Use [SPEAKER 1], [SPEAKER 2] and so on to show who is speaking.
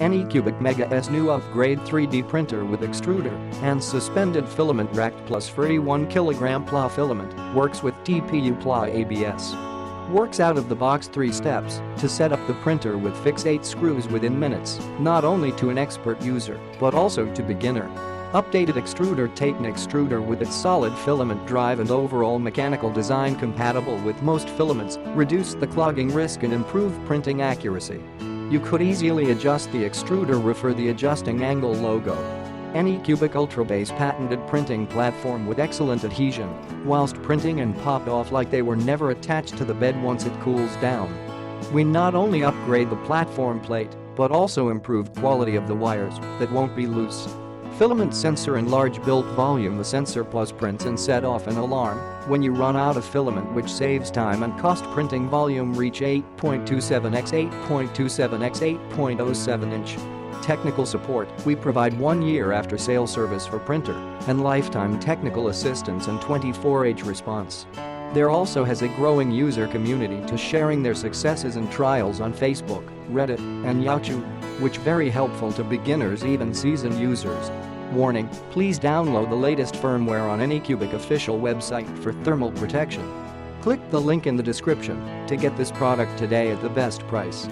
[SPEAKER 1] Anycubic Mega S new upgrade 3D printer with extruder and suspended filament racked plus 31 kg ply filament works with TPU ply ABS. Works out of the box 3 steps to set up the printer with fix 8 screws within minutes, not only to an expert user but also to beginner. Updated extruder Taitan extruder with its solid filament drive and overall mechanical design compatible with most filaments, reduce the clogging risk and improve printing accuracy. You could easily adjust the extruder for the adjusting angle logo. Anycubic Ultrabase patented printing platform with excellent adhesion, whilst printing and pop off like they were never attached to the bed once it cools down. We not only upgrade the platform plate, but also improve quality of the wires that won't be loose. Filament sensor and large built volume. The sensor plus prints and set off an alarm when you run out of filament, which saves time and cost. Printing volume reach 8.27 x 8.27 x 8.07 inch. Technical support. We provide 1 year after sale service for printer and lifetime technical assistance and 24H response. There also has a growing user community to sharing their successes and trials on Facebook, Reddit, and YouTube, which very helpful to beginners, even seasoned users. Warning, please download the latest firmware on Anycubic official website for thermal protection. Click the link in the description to get this product today at the best price.